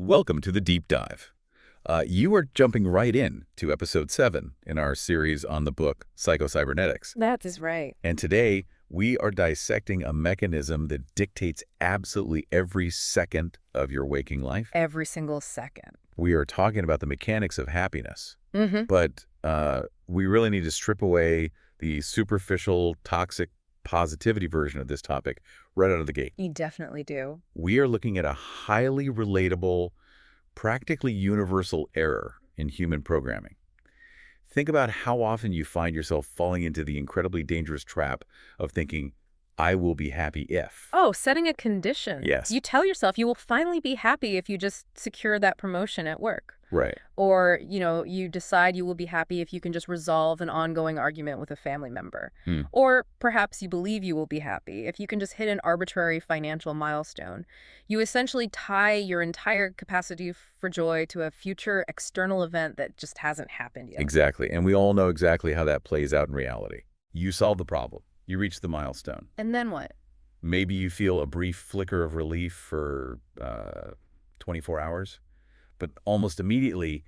Welcome to the Deep Dive. You are jumping right in to episode 7 in our series on the book Psycho Cybernetics. That is right. And today, we are dissecting a mechanism that dictates absolutely every second of your waking life. Every single second. We are talking about the mechanics of happiness. Mm-hmm. But we really need to strip away the superficial, toxic positivity version of this topic right out of the gate. You definitely do. We are looking at a highly relatable, practically universal error in human programming. Think about how often you find yourself falling into the incredibly dangerous trap of thinking, I will be happy if. Oh, setting a condition. Yes. You tell yourself you will finally be happy if you just secure that promotion at work. Right. Or, you decide you will be happy if you can just resolve an ongoing argument with a family member. Or perhaps you believe you will be happy if you can just hit an arbitrary financial milestone. You essentially tie your entire capacity for joy to a future external event that just hasn't happened yet. Exactly. And we all know exactly how that plays out in reality. You solve the problem. You reach the milestone. And then what? Maybe you feel a brief flicker of relief for 24 hours, but almost immediately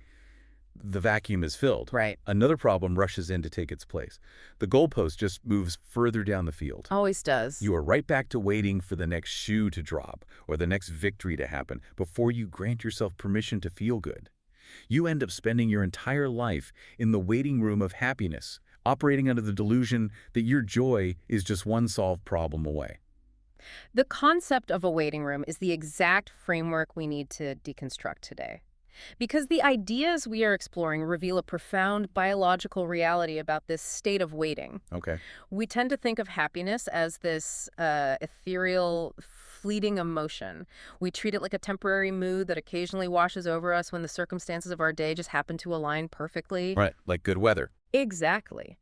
the vacuum is filled. Right. Another problem rushes in to take its place. The goalpost just moves further down the field. Always does. You are right back to waiting for the next shoe to drop or the next victory to happen before you grant yourself permission to feel good. You end up spending your entire life in the waiting room of happiness, operating under the delusion that your joy is just one solved problem away. The concept of a waiting room is the exact framework we need to deconstruct today. Because the ideas we are exploring reveal a profound biological reality about this state of waiting. Okay. We tend to think of happiness as this ethereal, fleeting emotion. We treat it like a temporary mood that occasionally washes over us when the circumstances of our day just happen to align perfectly. Right, like good weather. Exactly.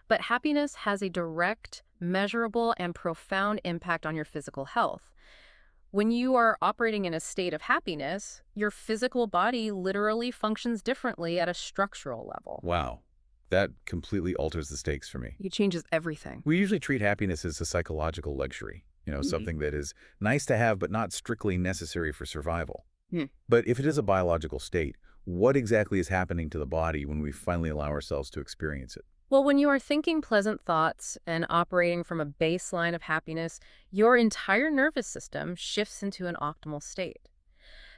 But happiness has a direct, measurable, and profound impact on your physical health. When you are operating in a state of happiness, your physical body literally functions differently at a structural level. Wow. That completely alters the stakes for me. It changes everything. We usually treat happiness as a psychological luxury, something that is nice to have but not strictly necessary for survival. But if it is a biological state, what exactly is happening to the body when we finally allow ourselves to experience it? Well, when you are thinking pleasant thoughts and operating from a baseline of happiness, your entire nervous system shifts into an optimal state.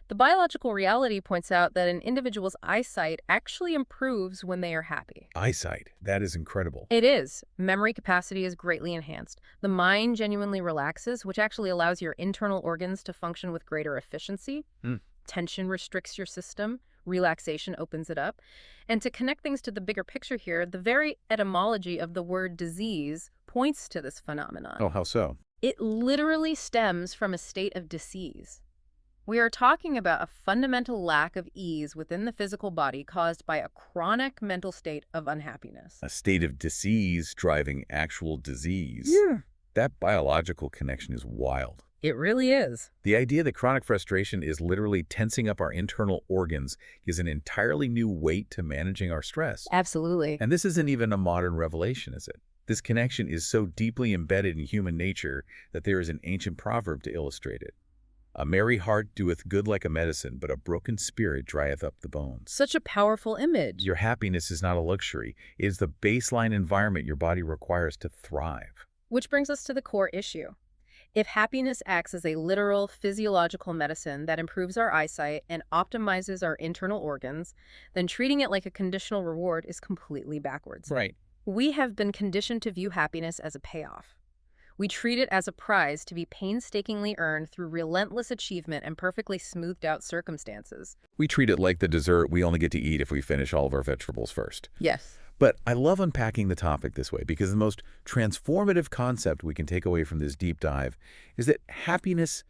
The biological reality points out that an individual's eyesight actually improves when they are happy. Eyesight. That is incredible. It is. Memory capacity is greatly enhanced. The mind genuinely relaxes, which actually allows your internal organs to function with greater efficiency. Tension restricts your system. Relaxation opens it up. And to connect things to the bigger picture here, the very etymology of the word disease points to this phenomenon. Oh, how so? It literally stems from a state of disease. We are talking about a fundamental lack of ease within the physical body caused by a chronic mental state of unhappiness. A state of disease driving actual disease. Yeah. That biological connection is wild. It really is. The idea that chronic frustration is literally tensing up our internal organs gives an entirely new weight to managing our stress. Absolutely. And this isn't even a modern revelation, is it? This connection is so deeply embedded in human nature that there is an ancient proverb to illustrate it. A merry heart doeth good like a medicine, but a broken spirit drieth up the bones. Such a powerful image. Your happiness is not a luxury. It is the baseline environment your body requires to thrive. Which brings us to the core issue. If happiness acts as a literal physiological medicine that improves our eyesight and optimizes our internal organs, then treating it like a conditional reward is completely backwards. Right. We have been conditioned to view happiness as a payoff. We treat it as a prize to be painstakingly earned through relentless achievement and perfectly smoothed out circumstances. We treat it like the dessert we only get to eat if we finish all of our vegetables first. Yes. But I love unpacking the topic this way because the most transformative concept we can take away from this deep dive is that happiness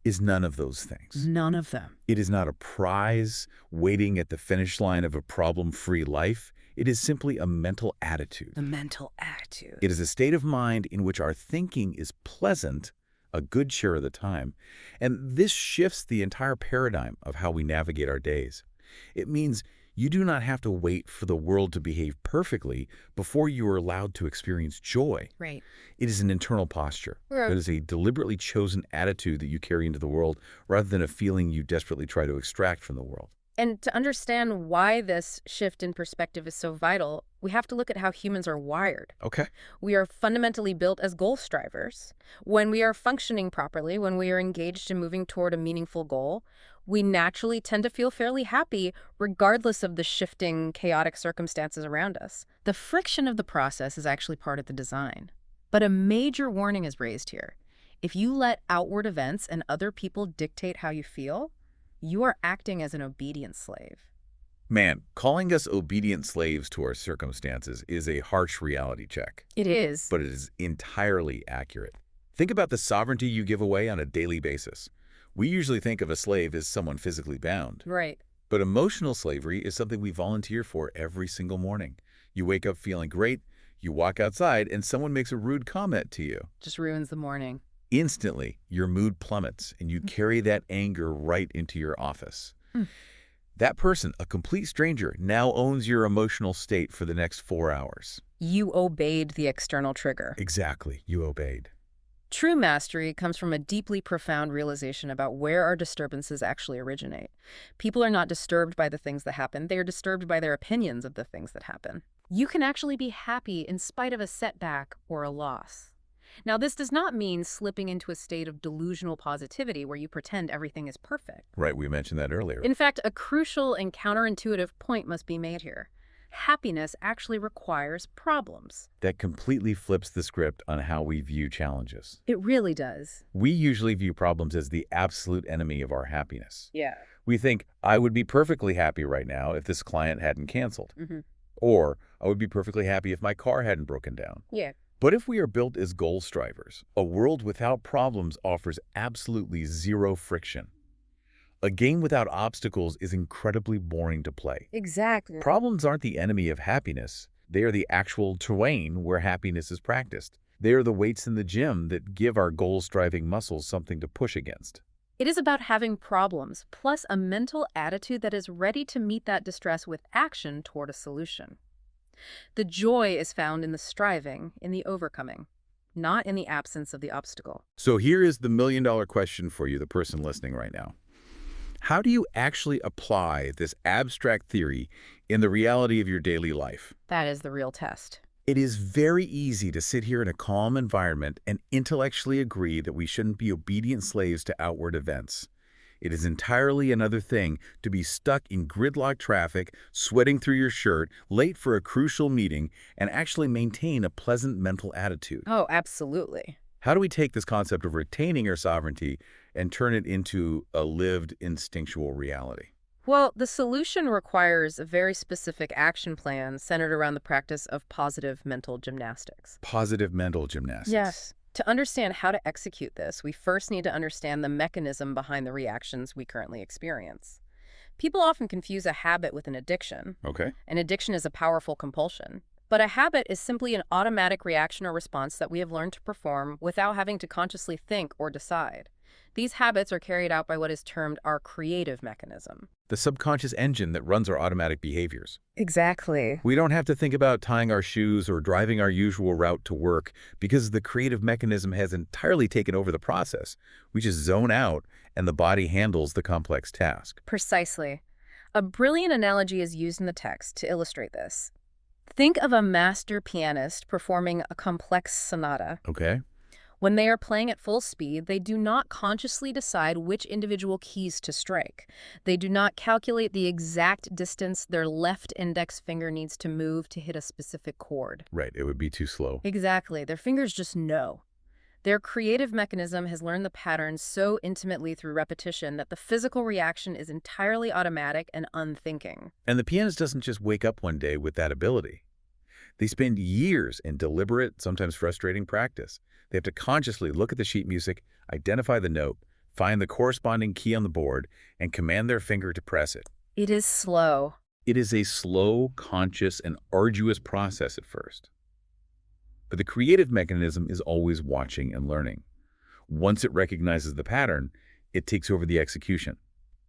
is none of those things. None of them. It is not a prize waiting at the finish line of a problem-free life. It is simply a mental attitude. The mental attitude. It is a state of mind in which our thinking is pleasant a good share of the time, and this shifts the entire paradigm of how we navigate our days. It means You do not have to wait for the world to behave perfectly before you are allowed to experience joy. Right. It is an internal posture. Right. It is a deliberately chosen attitude that you carry into the world rather than a feeling you desperately try to extract from the world. And to understand why this shift in perspective is so vital, we have to look at how humans are wired. Okay. We are fundamentally built as goal strivers. When we are functioning properly, when we are engaged in moving toward a meaningful goal, we naturally tend to feel fairly happy regardless of the shifting, chaotic circumstances around us. The friction of the process is actually part of the design. But a major warning is raised here. If you let outward events and other people dictate how you feel, you are acting as an obedient slave. Man, calling us obedient slaves to our circumstances is a harsh reality check, It is. but it is entirely accurate. Think about the sovereignty you give away on a daily basis. We usually think of a slave as someone physically bound, Right. but emotional slavery is something we volunteer for every single morning. You wake up feeling great, you walk outside, and someone makes a rude comment to you. Just ruins the morning. Instantly, your mood plummets, and you carry that anger right into your office. That person, a complete stranger, now owns your emotional state for the next 4 hours. You obeyed the external trigger. Exactly, you obeyed. True mastery comes from a deeply profound realization about where our disturbances actually originate. People are not disturbed by the things that happen. They are disturbed by their opinions of the things that happen. You can actually be happy in spite of a setback or a loss. Now, this does not mean slipping into a state of delusional positivity where you pretend everything is perfect. Right, we mentioned that earlier. In fact, a crucial and counterintuitive point must be made here. Happiness actually requires problems. That completely flips the script on how we view challenges. It really does. We usually view problems as the absolute enemy of our happiness. Yeah. We think, I would be perfectly happy right now if this client hadn't canceled. Mm-hmm. Or, I would be perfectly happy if my car hadn't broken down. Yeah. But if we are built as goal strivers, a world without problems offers absolutely zero friction. A game without obstacles is incredibly boring to play. Exactly. Problems aren't the enemy of happiness. They are the actual terrain where happiness is practiced. They are the weights in the gym that give our goal-striving muscles something to push against. It is about having problems, plus a mental attitude that is ready to meet that distress with action toward a solution. The joy is found in the striving, in the overcoming, not in the absence of the obstacle. So here is the million-dollar question for you, the person listening right now. How do you actually apply this abstract theory in the reality of your daily life? That is the real test. It is very easy to sit here in a calm environment and intellectually agree that we shouldn't be obedient slaves to outward events. It is entirely another thing to be stuck in gridlock traffic, sweating through your shirt, late for a crucial meeting, and actually maintain a pleasant mental attitude. Oh, absolutely. How do we take this concept of retaining our sovereignty and turn it into a lived instinctual reality? Well, the solution requires a very specific action plan centered around the practice of positive mental gymnastics. Positive mental gymnastics. Yes. To understand how to execute this, we first need to understand the mechanism behind the reactions we currently experience. People often confuse a habit with an addiction. Okay. An addiction is a powerful compulsion. But a habit is simply an automatic reaction or response that we have learned to perform without having to consciously think or decide. These habits are carried out by what is termed our creative mechanism. The subconscious engine that runs our automatic behaviors. Exactly. We don't have to think about tying our shoes or driving our usual route to work because the creative mechanism has entirely taken over the process. We just zone out and the body handles the complex task. Precisely. A brilliant analogy is used in the text to illustrate this. Think of a master pianist performing a complex sonata. Okay. When they are playing at full speed, they do not consciously decide which individual keys to strike. They do not calculate the exact distance their left index finger needs to move to hit a specific chord. Right, it would be too slow. Exactly. Their fingers just know. Their creative mechanism has learned the pattern so intimately through repetition that the physical reaction is entirely automatic and unthinking. And the pianist doesn't just wake up one day with that ability. They spend years in deliberate, sometimes frustrating practice. They have to consciously look at the sheet music, identify the note, find the corresponding key on the board, and command their finger to press it. It is slow. It is a slow, conscious, and arduous process at first. But the creative mechanism is always watching and learning. Once it recognizes the pattern, it takes over the execution.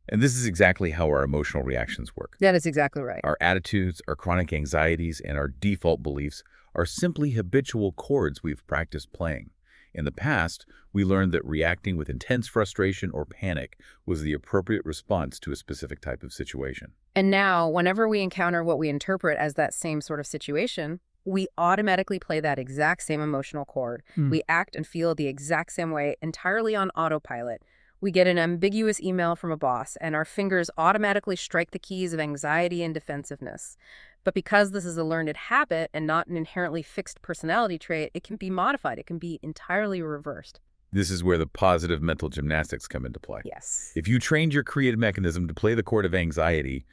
And this is exactly how our emotional reactions work. That is exactly right. Our attitudes, our chronic anxieties, and our default beliefs are simply habitual chords we've practiced playing. In the past, we learned that reacting with intense frustration or panic was the appropriate response to a specific type of situation. And now, whenever we encounter what we interpret as that same sort of situation, we automatically play that exact same emotional chord. We act and feel the exact same way, entirely on autopilot. We get an ambiguous email from a boss, and our fingers automatically strike the keys of anxiety and defensiveness. But because this is a learned habit and not an inherently fixed personality trait, it can be modified. It can be entirely reversed. This is where the positive mental gymnastics come into play. Yes. If you trained your creative mechanism to play the chord of anxiety,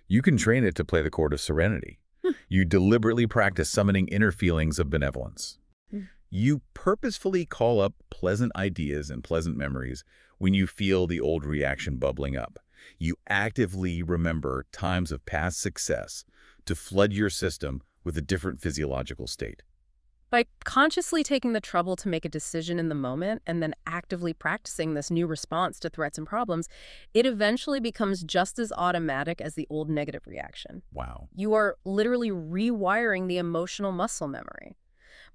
you can train it to play the chord of serenity. You deliberately practice summoning inner feelings of benevolence. You purposefully call up pleasant ideas and pleasant memories when you feel the old reaction bubbling up. You actively remember times of past success to flood your system with a different physiological state. By consciously taking the trouble to make a decision in the moment and then actively practicing this new response to threats and problems, it eventually becomes just as automatic as the old negative reaction. Wow. You are literally rewiring the emotional muscle memory.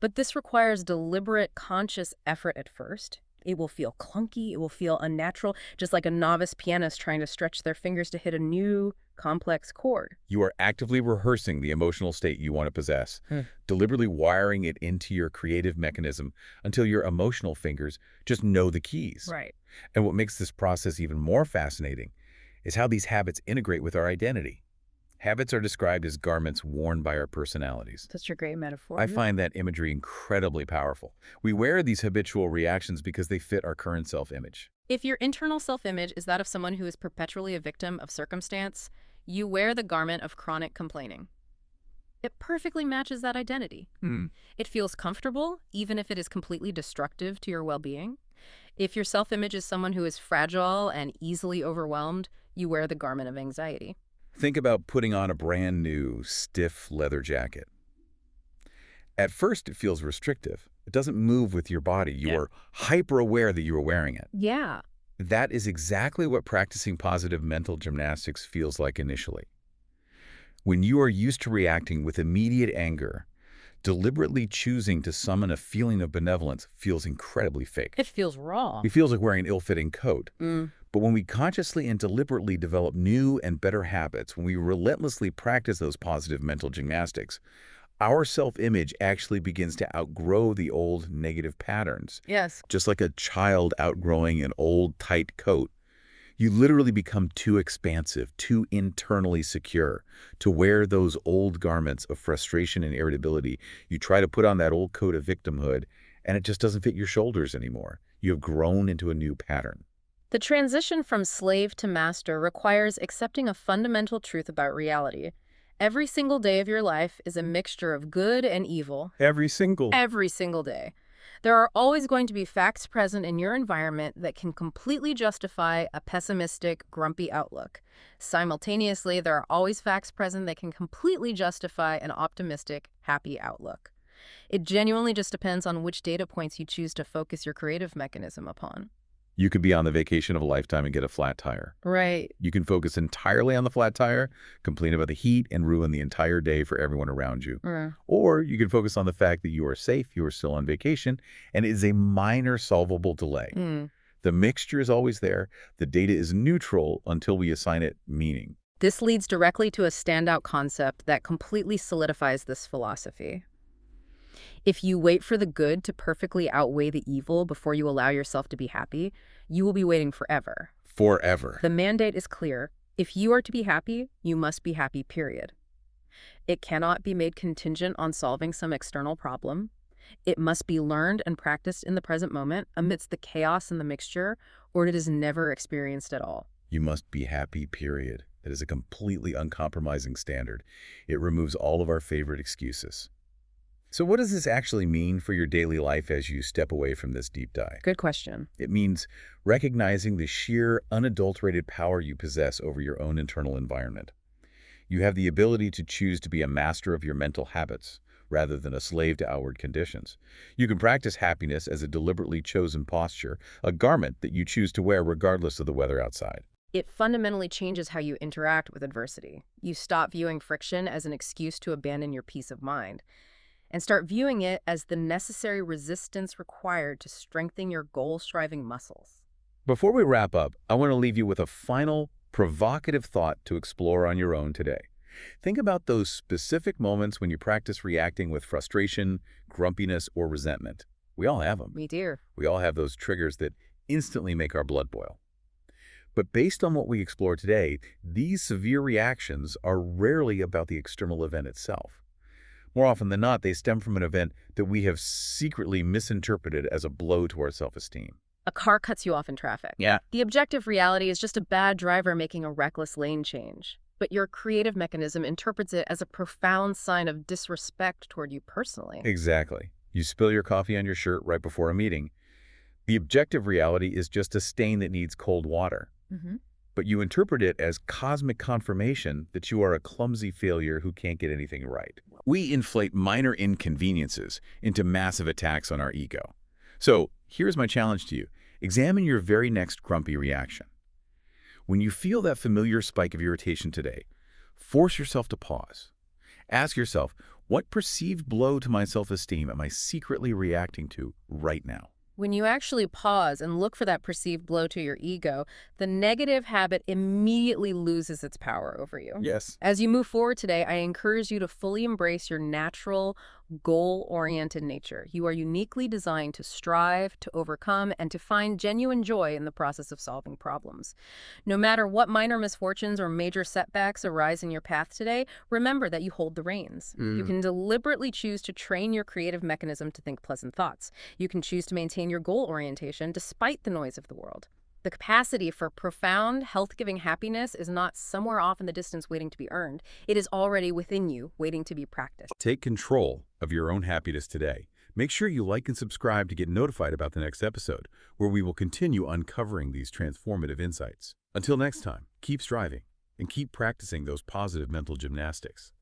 But this requires deliberate, conscious effort at first. It will feel clunky, it will feel unnatural, just like a novice pianist trying to stretch their fingers to hit a new, complex chord. You are actively rehearsing the emotional state you want to possess, deliberately wiring it into your creative mechanism until your emotional fingers just know the keys. Right. And what makes this process even more fascinating is how these habits integrate with our identity. Habits are described as garments worn by our personalities. Such a great metaphor. I find that imagery incredibly powerful. We wear these habitual reactions because they fit our current self-image. If your internal self-image is that of someone who is perpetually a victim of circumstance, you wear the garment of chronic complaining. It perfectly matches that identity. It feels comfortable, even if it is completely destructive to your well-being. If your self-image is someone who is fragile and easily overwhelmed, you wear the garment of anxiety. Think about putting on a brand new, stiff leather jacket. At first, it feels restrictive. It doesn't move with your body. You are hyper-aware that you are wearing it. Yeah. That is exactly what practicing positive mental gymnastics feels like initially. When you are used to reacting with immediate anger, deliberately choosing to summon a feeling of benevolence feels incredibly fake. It feels raw. It feels like wearing an ill-fitting coat. But when we consciously and deliberately develop new and better habits, when we relentlessly practice those positive mental gymnastics, our self-image actually begins to outgrow the old negative patterns. Yes. Just like a child outgrowing an old, tight coat, you literally become too expansive, too internally secure to wear those old garments of frustration and irritability. You try to put on that old coat of victimhood, and it just doesn't fit your shoulders anymore. You have grown into a new pattern. The transition from slave to master requires accepting a fundamental truth about reality. Every single day of your life is a mixture of good and evil. Every single day. There are always going to be facts present in your environment that can completely justify a pessimistic, grumpy outlook. Simultaneously, there are always facts present that can completely justify an optimistic, happy outlook. It genuinely just depends on which data points you choose to focus your creative mechanism upon. You could be on the vacation of a lifetime and get a flat tire. Right. You can focus entirely on the flat tire, complain about the heat, and ruin the entire day for everyone around you. Or you can focus on the fact that you are safe, you are still on vacation, and it is a minor solvable delay. The mixture is always there. The data is neutral until we assign it meaning. This leads directly to a standout concept that completely solidifies this philosophy. If you wait for the good to perfectly outweigh the evil before you allow yourself to be happy, you will be waiting forever. Forever. The mandate is clear. If you are to be happy, you must be happy, period. It cannot be made contingent on solving some external problem. It must be learned and practiced in the present moment amidst the chaos and the mixture, or it is never experienced at all. You must be happy, period. That is a completely uncompromising standard. It removes all of our favorite excuses. So what does this actually mean for your daily life as you step away from this deep dive? Good question. It means recognizing the sheer, unadulterated power you possess over your own internal environment. You have the ability to choose to be a master of your mental habits rather than a slave to outward conditions. You can practice happiness as a deliberately chosen posture, a garment that you choose to wear regardless of the weather outside. It fundamentally changes how you interact with adversity. You stop viewing friction as an excuse to abandon your peace of mind and start viewing it as the necessary resistance required to strengthen your goal-striving muscles. Before we wrap up, I want to leave you with a final, provocative thought to explore on your own today. Think about those specific moments when you practice reacting with frustration, grumpiness, or resentment. We all have them. Me too. We all have those triggers that instantly make our blood boil. But based on what we explored today, these severe reactions are rarely about the external event itself. More often than not, they stem from an event that we have secretly misinterpreted as a blow to our self-esteem. A car cuts you off in traffic. Yeah. The objective reality is just a bad driver making a reckless lane change. But your creative mechanism interprets it as a profound sign of disrespect toward you personally. Exactly. You spill your coffee on your shirt right before a meeting. The objective reality is just a stain that needs cold water. But you interpret it as cosmic confirmation that you are a clumsy failure who can't get anything right. We inflate minor inconveniences into massive attacks on our ego. So here's my challenge to you. Examine your very next grumpy reaction. When you feel that familiar spike of irritation today, force yourself to pause. Ask yourself, what perceived blow to my self-esteem am I secretly reacting to right now? When you actually pause and look for that perceived blow to your ego, the negative habit immediately loses its power over you. Yes. As you move forward today, I encourage you to fully embrace your natural, goal-oriented nature. You are uniquely designed to strive, to overcome, and to find genuine joy in the process of solving problems. No matter what minor misfortunes or major setbacks arise in your path today, remember that you hold the reins. You can deliberately choose to train your creative mechanism to think pleasant thoughts. You can choose to maintain your goal orientation despite the noise of the world. The capacity for profound, health-giving happiness is not somewhere off in the distance waiting to be earned. It is already within you, waiting to be practiced. Take control of your own happiness today. Make sure you like and subscribe to get notified about the next episode, where we will continue uncovering these transformative insights. Until next time, keep striving and keep practicing those positive mental gymnastics.